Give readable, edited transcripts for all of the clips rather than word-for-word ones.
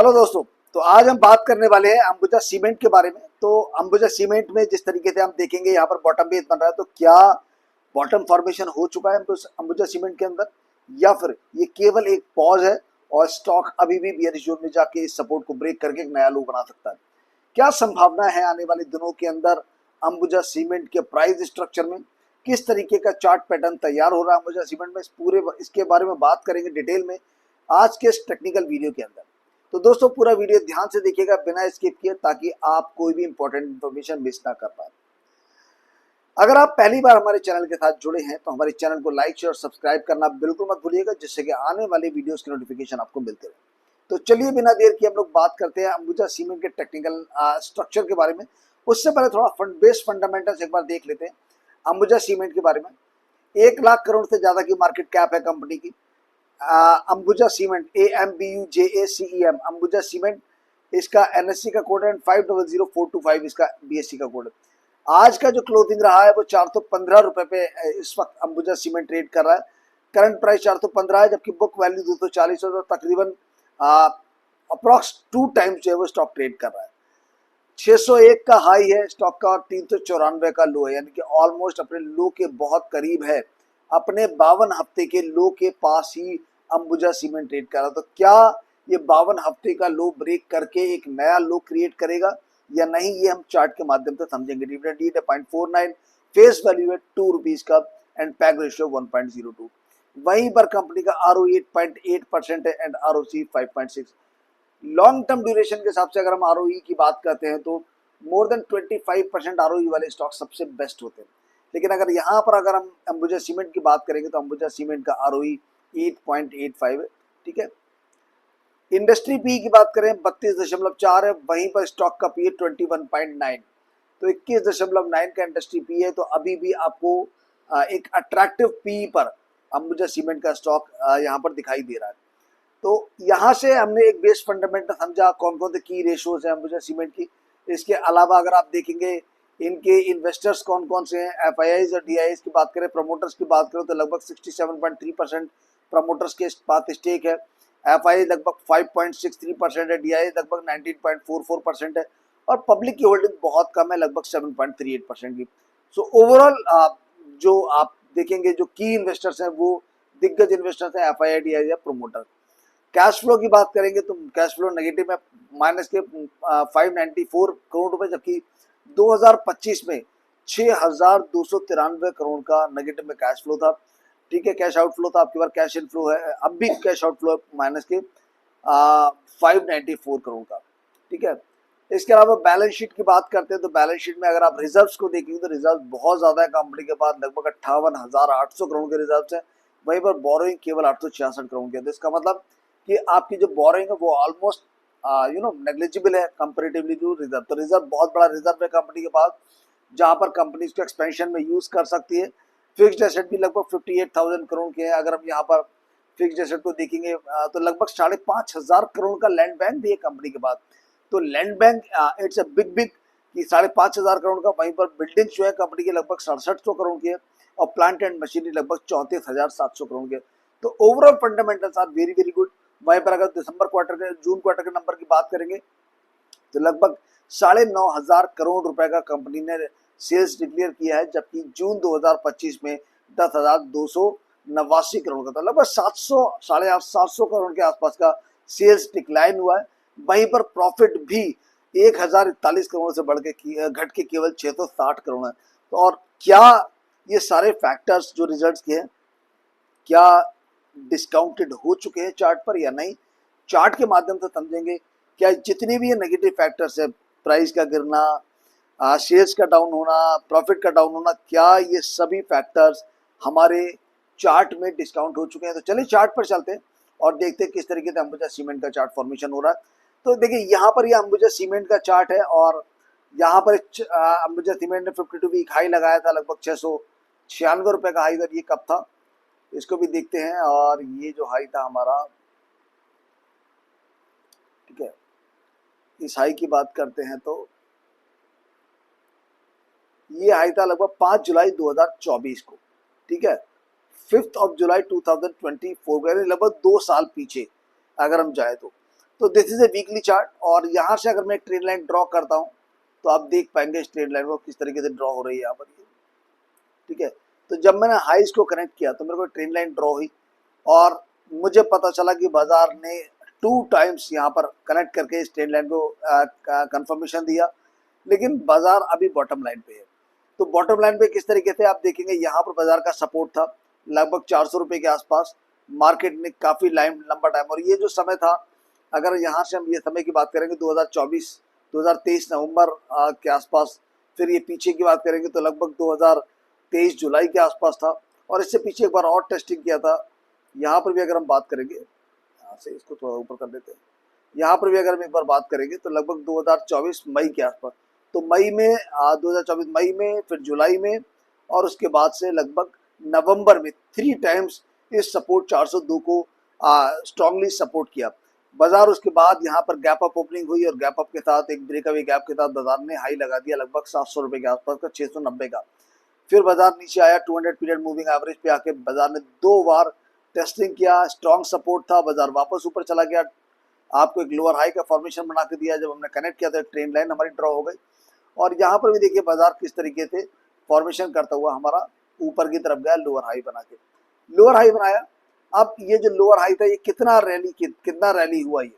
Hello दोस्तों। तो आज हम बात करने वाले हैं अंबुजा सीमेंट के बारे में। तो अंबुजा सीमेंट में जिस तरीके से हम देखेंगे यहाँ पर बॉटम बेस बन रहा है, तो क्या बॉटम फॉर्मेशन हो चुका है अंबुजा सीमेंट के अंदर, या फिर ये केवल एक पॉज है और स्टॉक अभी भी बियरिश जोन में जाके इस सपोर्ट को ब्रेक करके एक नया लो बना सकता है। क्या संभावना है आने वाले दिनों के अंदर अंबुजा सीमेंट के प्राइस स्ट्रक्चर में, किस तरीके का चार्ट पैटर्न तैयार हो रहा है अंबुजा सीमेंट में, इसके बारे में बात करेंगे डिटेल में आज के इस टेक्निकल वीडियो के अंदर। तो दोस्तों पूरा वीडियो ध्यान से देखिएगा बिना स्किप किए, ताकि आप कोई भी इंपॉर्टेंट इन्फॉर्मेशन मिस ना कर पाए। अगर आप पहली बार हमारे चैनल के साथ जुड़े हैं तो हमारे चैनल को लाइक शेयर और सब्सक्राइब करना बिल्कुल मत भूलिएगा, जिससे कि आने वाली वीडियोस की नोटिफिकेशन आपको मिलते रहे। तो चलिए बिना देर किए हम लोग बात करते हैं अंबुजा सीमेंट के टेक्निकल स्ट्रक्चर के बारे में। उससे पहले थोड़ा बेस फंडामेंटल्स एक बार देख लेते हैं अंबुजा सीमेंट के बारे में। 1 लाख करोड़ से ज्यादा की मार्केट कैप है कंपनी की। Ambuja cement AMBUJACEM Ambuja cement, इसका NSE का कोड है 500425 इसका BSE का कोड है। आज का जो क्लोजिंग रहा है वो 415 रुपए पे इस वक्त अंबुजा सीमेंट ट्रेड कर रहा है। करंट प्राइस 415 है, जबकि बुक वैल्यू 240 है। तो तकरीबन अप्रॉक्स 2 टाइम्स जो है वो स्टॉक ट्रेड कर रहा है। 601 का हाई है स्टॉक का और 394 का लो है, यानी कि ऑलमोस्ट अपने लो के बहुत करीब है। अपने 52 हफ्ते के लो के पास ही अंबुजा सीमेंट ट्रेड कर रहा है। तो क्या ये 52 हफ्ते का लो ब्रेक करके एक नया लो क्रिएट करेगा या नहीं, ये हम चार्ट के माध्यम से समझेंगे। डिविडेंड यील्ड है 0.49, फेस वैल्यू है 2 रुपीज का एंड पैग रेशियो 1.02। वहीं पर कंपनी का ROE 8.8% है and ROC 5.6। Long term duration के हिसाब से अगर हम ROE की बात करते हैं तो मोर देन 25% ROE वाले स्टॉक सबसे बेस्ट होते हैं। लेकिन अगर हम अंबुजा सीमेंट की बात करेंगे तो अंबुजा सीमेंट का ROE 8.85 है। ठीक है। इंडस्ट्री पी की बात करें 32.4 है, वहीं पर स्टॉक का पी है 21.9। तो 21.9 का इंडस्ट्री पी है। तो अभी भी आपको एक अट्रैक्टिव पी पर अंबुजा सीमेंट का स्टॉक यहाँ पर दिखाई दे रहा है। तो यहाँ से हमने एक बेस फंडामेंटल समझा कौन कौन से की रेशियोज है अंबुजा सीमेंट की। इसके अलावा अगर आप देखेंगे इनके इन्वेस्टर्स कौन कौन से हैं, FIIs और DIIs की बात करें, प्रमोटर्स की बात करें तो लगभग 67.3% प्रमोटर्स के पास स्टेक है। FII लगभग 5.63% है, DII लगभग 19.44% है और पब्लिक की होल्डिंग बहुत कम है, लगभग 7.38% की। सो ओवरऑल जो आप देखेंगे जो की इन्वेस्टर्स हैं वो दिग्गज इन्वेस्टर्स हैं, FII DII या प्रमोटर। कैश फ्लो की बात करेंगे तो कैश फ्लो नेगेटिव में माइनस के 594 करोड़ रुपए, जबकि 2025 में 6293 करोड़ का नेगेटिव में कैश फ्लो था। ठीक है, कैश आउटफ्लो था, आपके पास कैश इनफ्लो है, अब भी कैश आउटफ्लो है माइनस के 594 करोड़ का। ठीक है। इसके अलावा बैलेंस शीट की बात करते हैं तो बैलेंस शीट में अगर आप रिजर्व्स को देखेंगे तो रिजर्व बहुत ज्यादा है कंपनी के पास, लगभग 58,800 करोड़ के रिजर्व्स है। वहीं पर बोरोइंग केवल 866 करोड़ के। तो इसका मतलब कि आपकी जो बोरोइंग है वो ऑलमोस्ट नेग्लिजिबल है कंपेरेटिवली टू रिजर्व। तो रिजर्व बहुत बड़ा रिजर्व है कंपनी के पास, जहां पर कंपनी इसको एक्सपेंशन में यूज कर सकती है। फिक्स्ड एसेट भी लगभग 58,000 करोड़ के हैं। अगर हम यहाँ पर फिक्स्ड एसेट को देखेंगे तो लगभग 5,500 करोड़ का लैंड बैंक भी है कंपनी के पास। तो land bank it's a big कि 5,500 करोड़ का। वहीं पर बिल्डिंग जो है कंपनी के लगभग 6700 करोड़ की है और प्लांट एंड मशीनरी लगभग 34,700 करोड़ के। तो overall fundamentals are very very good. वहीं पर अगर जून क्वार्टर के नंबर की बात करेंगे तो लगभग 9,500 करोड़ रुपए का कंपनी ने सेल्स डिक्लेयर किया है, जबकि जून 2025 में 10,289 करोड़ का था। लगभग 700 करोड़ के आसपास का सेल्स डिक्लाइन हुआ है। वहीं पर प्रॉफिट भी 1,041 करोड़ से बढ़ के घट के केवल 660 करोड़ है। तो और क्या ये सारे फैक्टर्स जो रिजल्ट्स के हैं क्या डिस्काउंटेड हो चुके हैं चार्ट पर या नहीं, चार्ट के माध्यम से समझेंगे। क्या जितने भी ये नेगेटिव फैक्टर्स है, प्राइस का गिरना, शेयर्स का डाउन होना, प्रॉफिट का डाउन होना, क्या ये सभी फैक्टर्स हमारे चार्ट में डिस्काउंट हो चुके हैं। तो चलिए चार्ट पर चलते हैं और देखते हैं किस तरीके से अंबुजा सीमेंट का चार्ट फॉर्मेशन हो रहा है। तो देखिए यहाँ पर ये अंबुजा सीमेंट का चार्ट है और यहाँ पर अंबुजा सीमेंट ने 52 वीक हाई लगाया था, लगभग 696 रुपए का हाई था। ये कब था इसको भी देखते हैं। और ये जो हाई था हमारा, ठीक है, इस हाई की बात करते हैं तो ये हाई था लगभग 5 जुलाई 2024 को। ठीक है, 5 जुलाई 2024 को, लगभग 2 साल पीछे अगर हम जाए तो तो this is A weekly chart, और यहाँ से अगर मैं एक ट्रेड लाइन ड्रॉ करता हूँ तो आप देख पाएंगे इस ट्रेड लाइन को किस तरीके से ड्रॉ हो रही है यहाँ पर, ठीक है। तो जब मैंने हाईज को कनेक्ट किया तो मेरे को ट्रेंड लाइन ड्रॉ हुई, और मुझे पता चला कि बाजार ने 2 टाइम्स यहाँ पर कनेक्ट करके इस ट्रेंड लाइन को कंफर्मेशन दिया, लेकिन बाजार अभी बॉटम लाइन पे है। तो बॉटम लाइन पे किस तरीके से आप देखेंगे, यहाँ पर बाजार का सपोर्ट था लगभग 400 रुपये के आसपास। मार्केट ने काफ़ी लंबा टाइम, और ये जो समय था, अगर यहाँ से हम ये समय की बात करेंगे 2023 नवंबर के आसपास, फिर ये पीछे की बात करेंगे तो लगभग 2023 जुलाई के आसपास था, और इससे पीछे एक बार और टेस्टिंग किया था। यहाँ पर भी अगर हम बात करेंगे, यहाँ से इसको थोड़ा ऊपर कर देते हैं, यहाँ पर भी अगर हम एक बार बात करेंगे तो लगभग 2024 मई के आसपास, तो मई में 2024 मई में, फिर जुलाई में, और उसके बाद से लगभग नवंबर में 3 टाइम्स इस सपोर्ट 402 को स्ट्रांगली सपोर्ट किया बाजार। उसके बाद यहाँ पर गैप अप ओपनिंग हुई, और गैप अप के साथ एक ब्रेकअवे गैप के साथ बाजार ने हाई लगा दिया लगभग 700 रुपये के आसपास का, 690 का। फिर बाजार नीचे आया 200 पीरियड मूविंग एवरेज पे आके बाजार ने 2 बार टेस्टिंग किया, स्ट्रॉन्ग सपोर्ट था, बाजार वापस ऊपर चला गया, आपको एक लोअर हाई का फॉर्मेशन बना के दिया। जब हमने कनेक्ट किया था ट्रेंड लाइन हमारी ड्रॉ हो गई, और यहाँ पर भी देखिए बाजार किस तरीके से फॉर्मेशन करता हुआ हमारा ऊपर की तरफ गया, लोअर हाई बना के लोअर हाई बनाया। अब ये जो लोअर हाई था, ये कितना रैली हुआ, ये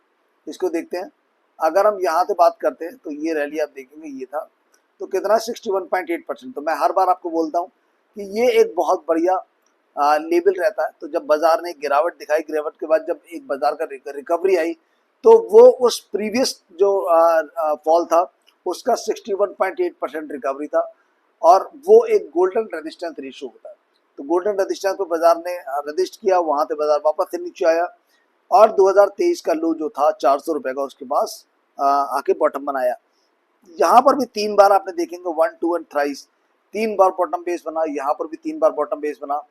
इसको देखते हैं। अगर हम यहाँ से बात करते हैं तो ये रैली आप देखेंगे ये था, तो कितना 61.8%। तो मैं हर बार आपको बोलता हूँ कि ये एक बहुत बढ़िया लेवल रहता है। तो जब बाजार ने गिरावट दिखाई, गिरावट के बाद जब एक बाजार का रिकवरी आई, तो वो उस प्रीवियस जो फॉल था उसका 61.8% रिकवरी था, और वो एक गोल्डन रेजिस्टेंस रेशियो होता है। तो गोल्डन रेजिस्टेंस पे बाजार ने रजिस्ट किया, वहां से बाजार वापस से नीचे आया, और 2023 का लो जो था 400 रुपये का, उसके पास आके बॉटम बनाया। यहाँ पर भी 3 बार आपने देखेंगे 1, 2 and thrice 3 bar bottom base बना, यहाँ पर भी 3 बार बॉटम बेस बना,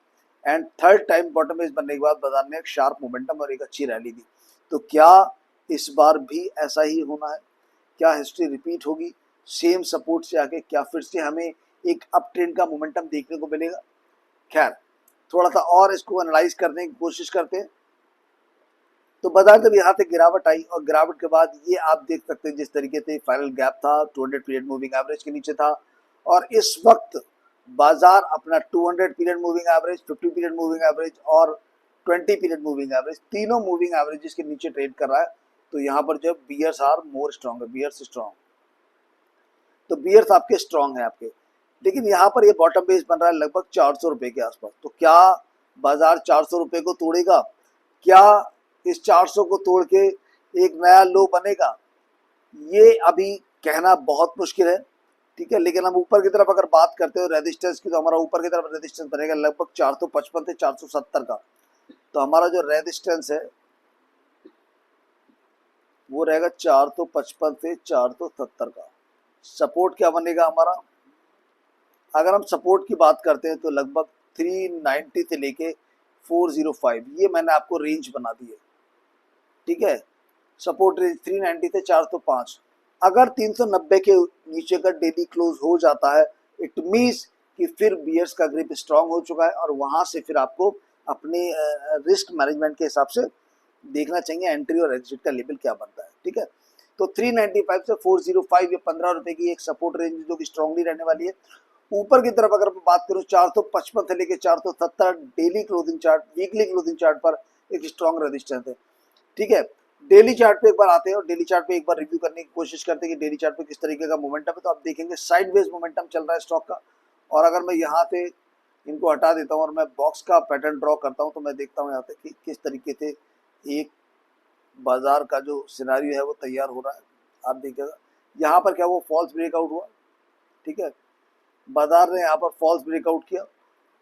and third time bottom base बनने के बाद बाजार ने एक शार्प मोमेंटम और एक अच्छी रैली दी। तो क्या इस बार भी ऐसा ही होना है? क्या हिस्ट्री रिपीट होगी सेम सपोर्ट से आके? क्या फिर से हमें एक अप ट्रेंड का मोमेंटम देखने को मिलेगा? खैर, थोड़ा सा और इसको एनालाइज करने की कोशिश करते हैं। तो बाजार जब यहाँ से गिरावट आई, और गिरावट के बाद ये आप देख सकते हैं जिस तरीके से फाइनल गैप था 200 पीरियड मूविंग एवरेज के नीचे था, और इस वक्त बाजार अपना 200 period moving average, 50 period moving average और 20 पीरियड मूविंग एवरेज, तीनों मूविंग एवरेजेस के नीचे ट्रेड कर रहा है। तो यहाँ पर जो बियर्स आर मोर स्ट्रॉन्ग है, बियर्स स्ट्रॉन्ग, तो बियर्स आपके स्ट्रॉन्ग है आपके। लेकिन यहाँ पर ये बॉटम बेस बन रहा है लगभग 400 रुपये के आसपास। तो क्या बाजार 400 रुपये को तोड़ेगा? क्या इस 400 को तोड़ के एक नया लो बनेगा? ये अभी कहना बहुत मुश्किल है, ठीक है। लेकिन हम ऊपर की तरफ अगर बात करते हो रेजिस्टेंस की, तो हमारा ऊपर की तरफ रेजिस्टेंस बनेगा लगभग 455 से 470 का। तो हमारा जो रेजिस्टेंस है वो रहेगा 455 से 470 का। सपोर्ट क्या बनेगा हमारा? अगर हम सपोर्ट की बात करते हैं तो लगभग 390 से लेके 405, ये मैंने आपको रेंज बना दी है, ठीक है। सपोर्ट रेंज 390 से 405। अगर 390 के नीचे का डेली क्लोज हो जाता है, इट मीन्स कि फिर बियर्स का ग्रिप स्ट्रांग हो चुका है, और वहां से फिर आपको अपने रिस्क मैनेजमेंट के हिसाब से देखना चाहिए एंट्री और एग्जिट का लेवल क्या बनता है, ठीक है। तो 395 से 405 ये 15 रुपए की एक सपोर्ट रेंज जो कि स्ट्रांगली रहने वाली है। ऊपर की तरफ अगर मैं बात करूं 455 से लेके 470 daily closing chart, weekly closing chart पर एक स्ट्रांग रेजिस्टेंस है, ठीक है। डेली चार्ट पे एक बार आते हैं और डेली चार्ट पे एक बार रिव्यू करने की कोशिश करते हैं कि डेली चार्ट पे किस तरीके का मोमेंटम है। तो आप देखेंगे साइडवेज मोमेंटम चल रहा है स्टॉक का। और अगर मैं यहाँ से इनको हटा देता हूँ और मैं बॉक्स का पैटर्न ड्रॉ करता हूँ, तो मैं देखता हूँ यहाँ पे कि किस तरीके से एक बाजार का जो सिनारियो है वो तैयार हो रहा है। आप देखिएगा यहाँ पर क्या वो फॉल्स ब्रेकआउट हुआ, ठीक है। बाजार ने यहाँ पर फॉल्स ब्रेकआउट किया,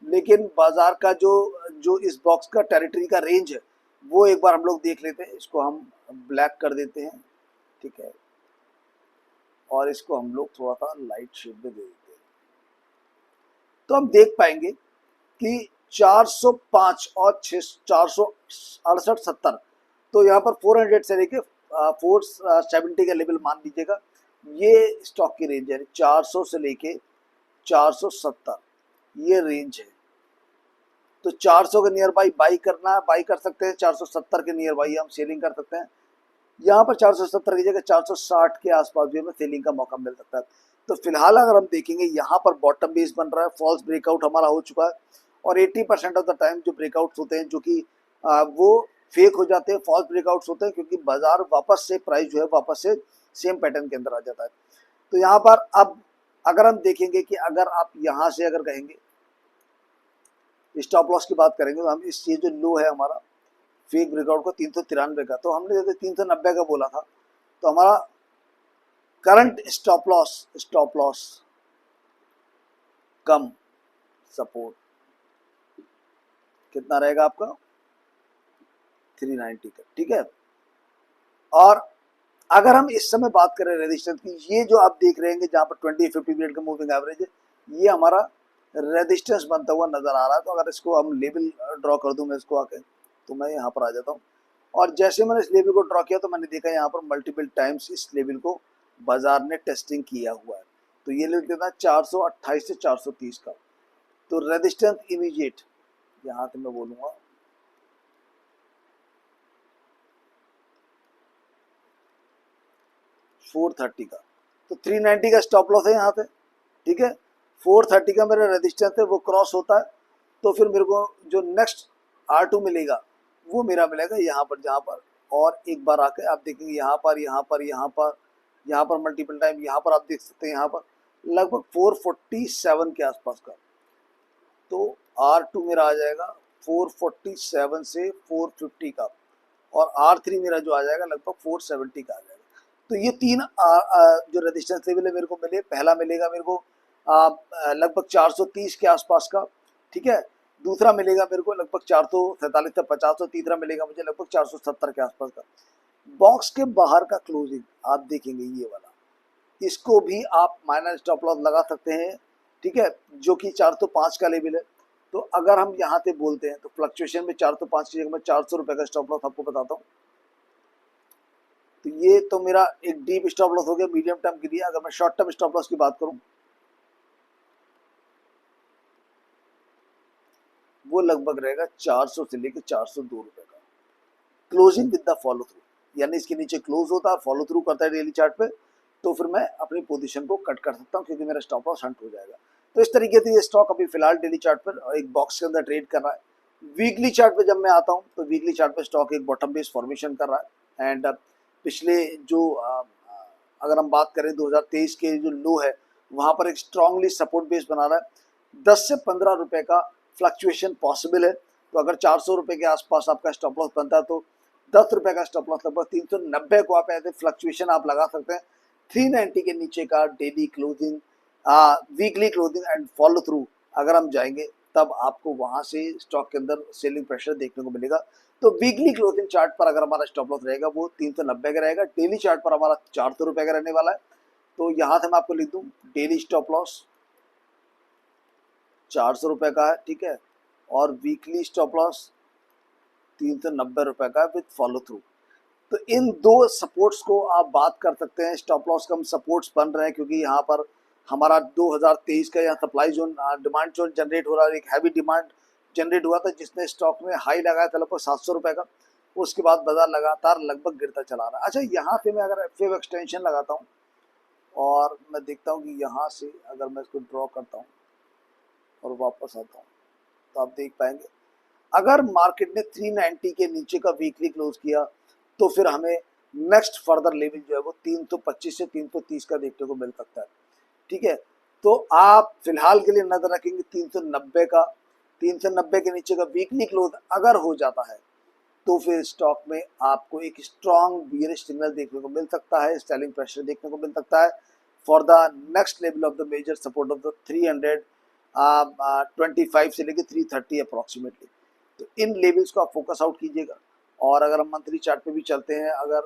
लेकिन बाजार का जो इस बॉक्स का टेरिटरी का रेंज है वो एक बार हम लोग देख लेते हैं। इसको हम ब्लैक कर देते हैं, ठीक है, और इसको हम लोग थोड़ा सा लाइट शेड में दे देते हैं। तो हम देख पाएंगे कि 405 और 468 70, तो यहाँ पर 400 से लेके 470 का लेवल मान लीजिएगा, ये स्टॉक की रेंज है। 400 से लेके 470 ये रेंज है। तो 400 के नियर बाई बाई करना है, बाई कर सकते हैं। 470 के नियर बाई हम सेलिंग कर सकते हैं। यहाँ पर 470 की जगह 460 के आसपास भी हमें सेलिंग का मौका मिल सकता है। तो फिलहाल अगर हम देखेंगे यहाँ पर बॉटम बेस बन रहा है, फॉल्स ब्रेकआउट हमारा हो चुका है और 80% ऑफ द टाइम जो ब्रेकआउट्स होते हैं जो कि वो फेक हो जाते हैं, फॉल्स ब्रेकआउट्स होते हैं, क्योंकि बाजार वापस से प्राइस जो है वापस से सेम पैटर्न के अंदर आ जाता है। तो यहाँ पर अब अगर हम देखेंगे कि अगर आप यहाँ से अगर कहेंगे स्टॉप लॉस की बात करेंगे तो हम इस ये जो लो है हमारा फेक ब्रेकआउट को 393 का, तो हमने जैसे 390 का बोला था, तो हमारा करंट स्टॉप लॉस कम सपोर्ट कितना रहेगा आपका 390 का, ठीक है। और अगर हम इस समय बात करें रेजिस्टेंस की, ये जो आप देख रहे हैं जहां पर 20-50 मिनट का मूविंग एवरेज है, ये हमारा रेजिस्टेंस बनता हुआ नजर आ रहा है। तो अगर इसको हम लेवल ड्रॉ कर दूं मैं इसको आके, तो मैं यहाँ पर आ जाता हूँ और जैसे मैंने इस लेवल को ड्रॉ किया तो मैंने देखा यहाँ पर मल्टीपल टाइम्स इस लेवल को बाजार ने टेस्टिंग किया हुआ है। तो ये लेवल कितना 428 से 430 का। तो रेजिस्टेंस इमीडिएट यहाँ से मैं बोलूंगा 430 का, तो 390 का स्टॉप लॉस है यहाँ से, ठीक है। 430 का मेरा रेजिस्टेंस है, वो क्रॉस होता है तो फिर मेरे को जो नेक्स्ट R2 मिलेगा वो मेरा मिलेगा यहाँ पर, जहाँ पर और एक बार आके आप देखेंगे यहाँ पर यहाँ पर यहाँ पर यहाँ पर मल्टीपल टाइम, यहाँ पर आप देख सकते हैं यहाँ पर लगभग 447 के आसपास का। तो R2 मेरा आ जाएगा 447 से 450 का और R3 मेरा जो आ जाएगा लगभग 470 का आ जाएगा। तो ये तीन जो रेजिस्टेंस लेवल है मेरे को मिले, पहला मिलेगा मेरे को लगभग 430 के आसपास का, ठीक है। दूसरा मिलेगा मेरे को लगभग 447 से 50, और तीसरा मिलेगा मुझे लगभग 470 के आसपास का। बॉक्स के बाहर का क्लोजिंग आप देखेंगे ये वाला, इसको भी आप माइनर स्टॉप लॉस लगा सकते हैं, ठीक है, जो कि 405 का लेवल है। तो अगर हम यहाँ से बोलते हैं तो फ्लक्चुएशन में 405 की जगह मैं 400 रुपए का स्टॉप लॉस आपको बताता हूँ। तो ये तो मेरा एक डीप स्टॉप लॉस हो गया मीडियम टर्म के लिए। अगर मैं शॉर्ट टर्म स्टॉप लॉस की बात करूं, वो लगभग रहेगा 400 से लेकर 402 रुपए का, closing with the follow through, यानी इसके नीचे क्लोज होता है, फॉलो थ्रू करता है डेली चार्ट पे, तो फिर मैं अपनी पोजीशन को कट कर सकता हूं क्योंकि मेरा स्टॉप लॉस हंट हो जाएगा। तो इस तरीके से ये स्टॉक अभी फिलहाल डेली चार्ट पर एक बॉक्स के अंदर ट्रेड कर रहा है। वीकली चार्ट पे जब मैं आता हूं तो वीकली चार्ट पे स्टॉक एक बॉटम बेस फॉर्मेशन कर रहा है एंड पिछले जो अगर हम बात करें 2023 के जो लो है वहां पर एक स्ट्रांगली सपोर्ट बेस बना रहा है। 10 से 15 रुपए का फ्लक्चुएशन पॉसिबल है। तो अगर 400 रुपए के आसपास आपका स्टॉप लॉस बनता है तो 10 रुपए का स्टॉप लॉस लगभग 390 को आप ऐसे फ्लक्चुएशन आप लगा सकते हैं। 390 के नीचे का daily closing, weekly closing and follow through अगर हम जाएंगे तब आपको वहां से स्टॉक के अंदर सेलिंग प्रेशर देखने को मिलेगा। तो वीकली क्लोजिंग चार्ट पर अगर हमारा स्टॉप लॉस रहेगा वो 390 का रहेगा, डेली चार्ट पर हमारा 400 रुपए का रहने वाला है। तो यहाँ से मैं आपको लिख दूं डेली स्टॉप लॉस 400 रुपए का है, ठीक है, और वीकली स्टॉप लॉस 390 रुपए का विद फॉलो थ्रू। तो इन दो सपोर्ट्स को आप बात कर सकते हैं। स्टॉप लॉस का हम सपोर्ट्स बन रहे हैं क्योंकि यहाँ पर हमारा 2023 का यहाँ supply zone demand zone generate हो रहा है, एक हैवी डिमांड जनरेट हुआ था जिसने स्टॉक में हाई लगाया था लगभग 700 रुपए का। उसके बाद बाजार लगातार लगभग गिरता चला रहा है। अच्छा, यहाँ से मैं अगर वेव एक्सटेंशन लगाता हूँ और मैं देखता हूँ कि यहाँ से अगर मैं इसको ड्रॉ करता हूँ और वापस आता हूँ तो आप देख पाएंगे अगर मार्केट ने 390 के नीचे का वीकली क्लोज किया तो फिर हमें नेक्स्ट फर्दर लेवल जो है वो 325 से 330 का देखने को मिल सकता है, ठीक है। तो आप फिलहाल के लिए नजर रखेंगे 390 का। 390 के नीचे का वीकली क्लोज अगर हो जाता है तो फिर स्टॉक में आपको एक स्ट्रॉन्ग बियरिश सिग्नल देखने को मिल सकता है, सेलिंग प्रेशर देखने को मिल सकता है for the next level of the major support of the 325 से लेकर 330 अप्रोक्सीमेटली। तो इन लेवल्स को आप फोकस आउट कीजिएगा। और अगर हम मंथली चार्ट पे भी चलते हैं अगर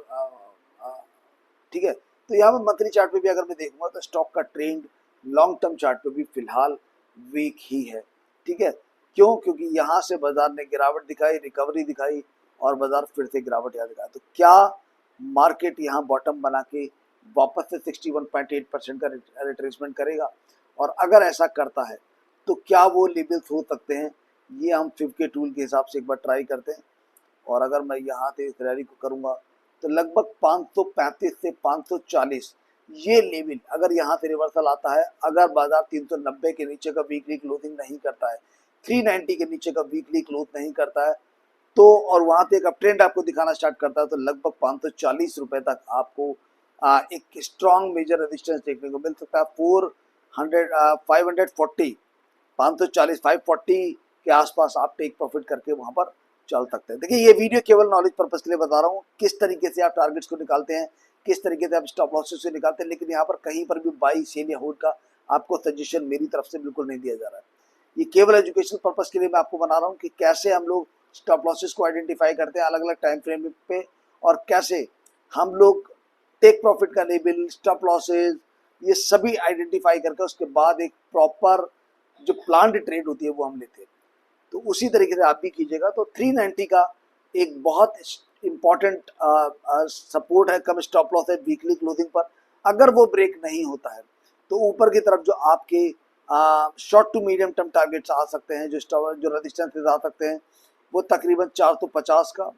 ठीक है, तो यहाँ पर मंथली चार्ट पे भी अगर मैं देखूंगा तो स्टॉक का ट्रेंड लॉन्ग टर्म चार्ट पे भी फिलहाल वीक ही है, ठीक है। क्यों? क्योंकि यहाँ से बाजार ने गिरावट दिखाई, रिकवरी दिखाई और बाजार फिर से गिरावट यहाँ दिखाई। तो क्या मार्केट यहाँ बॉटम बना के वापस से 61.8% का रिट्रेसमेंट करेगा? और अगर ऐसा करता है तो क्या वो लेवल्स हो सकते हैं? ये हम फिब के टूल के हिसाब से एक बार ट्राई करते हैं। और अगर मैं यहाँ से इस रैली को करूँगा तो लगभग 535 से 540 ये लेवल अगर यहाँ से रिवर्सल आता है, अगर बाजार 390 के नीचे का वीकली क्लोजिंग नहीं करता है, 390 के नीचे का वीकली क्लोज नहीं करता है, तो और वहां पे एक अपट्रेंड आपको दिखाना स्टार्ट करता है, तो लगभग 540 रुपए तक आपको एक स्ट्रॉन्ग मेजर रेजिस्टेंस देखने को मिल सकता है। 540 540 540 के आसपास आप टेक प्रॉफिट करके वहां पर चल सकते हैं। देखिए, ये वीडियो केवल नॉलेज पर्पस के लिए बता रहा हूँ, किस तरीके से आप टारगेट्स को निकालते हैं, किस तरीके से आप स्टॉप लॉसेस से निकालते हैं, लेकिन यहाँ पर कहीं पर भी बाई सेल या होल्ड का आपको सजेशन मेरी तरफ से बिल्कुल नहीं दिया जा रहा है। ये केवल एजुकेशनल पर्पस के लिए मैं आपको बना रहा हूँ कि कैसे हम लोग स्टॉप लॉसेस को आइडेंटिफाई करते हैं अलग अलग टाइम फ्रेम पे, और कैसे हम लोग टेक प्रॉफिट का लेवल, स्टॉप लॉसेस, ये सभी आइडेंटिफाई करके उसके बाद एक प्रॉपर जो प्लान्ड ट्रेड होती है वो हम लेते हैं। तो उसी तरीके से आप भी कीजिएगा। तो 390 का एक बहुत इंपॉर्टेंट सपोर्ट है, कम स्टॉप लॉस है वीकली क्लोजिंग पर। अगर वो ब्रेक नहीं होता है तो ऊपर की तरफ जो आपके short to medium term targets आ सकते हैं, जो रेजिस्टेंस आ सकते हैं, वो तकरीबन 450 का,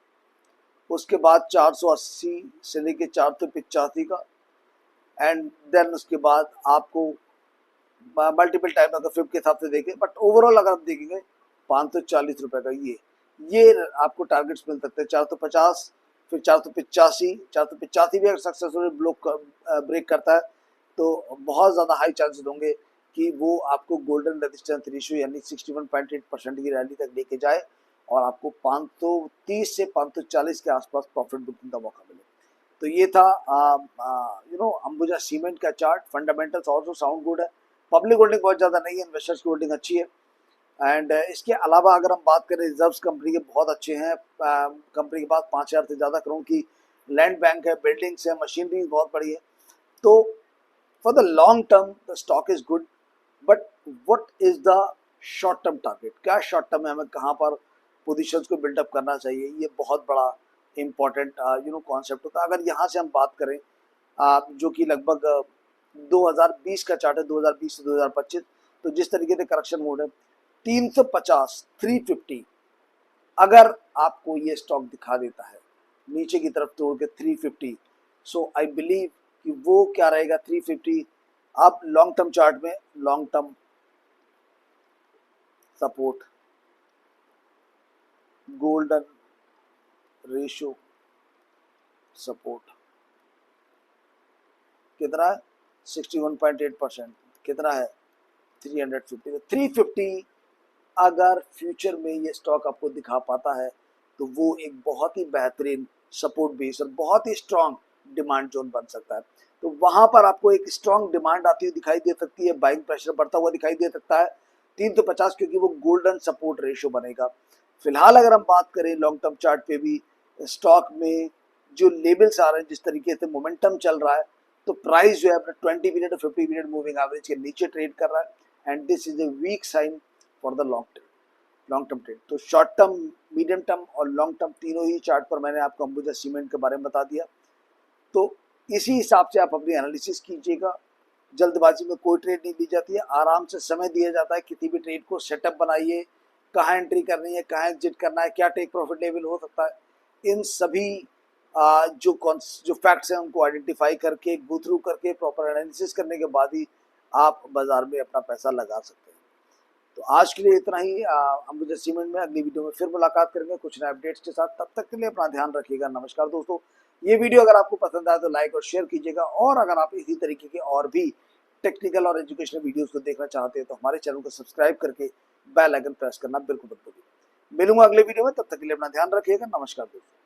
उसके बाद 480 से लेके 485 का, एंड देन उसके बाद आपको मल्टीपल टाइम अगर फ्लिप के हिसाब से देखें, बट ओवरऑल अगर आप देखेंगे 540 रुपए का ये आपको टारगेट्स मिल सकते हैं। 450, फिर 485 भी अगर सक्सेसफुली ब्रेक करता है तो बहुत ज़्यादा हाई चांसेस होंगे कि वो आपको गोल्डन रेजिस्टेंस रेशियो यानी 61.8% की रैली तक लेके जाए और आपको 530 से 540 के आसपास प्रॉफिट बुकिंग का मौका मिले। तो ये था अंबुजा सीमेंट का chart. Fundamentals also sound good है, पब्लिक होल्डिंग बहुत ज़्यादा नहीं है, इन्वेस्टर्स की होल्डिंग अच्छी है। एंड इसके अलावा अगर हम बात करें, रिजर्व्स कंपनी के बहुत अच्छे हैं। कंपनी के पास 5000 से ज़्यादा करोड़ की लैंड बैंक है, बिल्डिंग्स है, मशीनरी बहुत बड़ी है। तो for the long term the stock is good, but what is the short term target, क्या शॉर्ट टर्म में हमें कहाँ पर पोजीशंस को बिल्डअप करना चाहिए, ये बहुत बड़ा इंपॉर्टेंट कॉन्सेप्ट होता है। अगर यहाँ से हम बात करें जो कि लगभग 2020 का चार्ट है, 2020 से 2025, तो जिस तरीके से करेक्शन मोड है 350 350, अगर आपको ये स्टॉक दिखा देता है नीचे की तरफ तोड़ के 350, सो आई बिलीव कि वो क्या रहेगा 350। आप लॉन्ग टर्म चार्ट में long term support golden ratio support कितना है 61.8%, कितना है 350। 350 अगर फ्यूचर में ये स्टॉक आपको दिखा पाता है तो वो एक बहुत ही बेहतरीन सपोर्ट बेस और बहुत ही स्ट्रॉन्ग डिमांड जोन बन सकता है। तो वहां पर आपको एक स्ट्रॉन्ग डिमांड आती हुई दिखाई दे सकती है, बाइंग प्रेशर बढ़ता हुआ दिखाई दे सकता है 350, क्योंकि वो गोल्डन सपोर्ट रेशियो बनेगा। फिलहाल अगर हम बात करें लॉन्ग टर्म चार्ट पे भी स्टॉक में जो लेवल्स आ रहे हैं, जिस तरीके से मोमेंटम चल रहा है, तो प्राइस जो है अपने 20 मिनट और 50 मिनट मूविंग एवरेज के नीचे ट्रेड कर रहा है, and this is a weak sign for the long term trade. तो शॉर्ट टर्म, मीडियम टर्म और लॉन्ग टर्म तीनों ही चार्ट पर मैंने आपको अंबुजा सीमेंट के बारे में बता दिया। तो इसी हिसाब से आप अपनी एनालिसिस कीजिएगा। जल्दबाजी में कोई ट्रेड नहीं ली जाती है, आराम से समय दिया जाता है। किसी भी ट्रेड को सेटअप बनाइए, कहाँ एंट्री करनी है, कहाँ एग्जिट करना है, क्या टेक प्रॉफिट लेवल हो सकता है, इन सभी जो फैक्ट्स हैं उनको आइडेंटिफाई करके, गो थ्रू करके, प्रॉपर एनालिसिस करने के बाद ही आप बाजार में अपना पैसा लगा सकते हैं। तो आज के लिए इतना ही। अंबुजा सीमेंट में अगली वीडियो में फिर मुलाकात करेंगे कुछ नए अपडेट्स के साथ। तब तक के लिए अपना ध्यान रखिएगा। नमस्कार दोस्तों। ये वीडियो अगर आपको पसंद आया तो लाइक और शेयर कीजिएगा, और अगर आप इसी तरीके के और भी टेक्निकल और एजुकेशनल वीडियोस को देखना चाहते हैं तो हमारे चैनल को सब्सक्राइब करके बेल आइकन प्रेस करना बिल्कुल मत भूलिए। मिलूंगा अगले वीडियो में, तब तक के लिए अपना ध्यान रखिएगा। नमस्कार दोस्तों।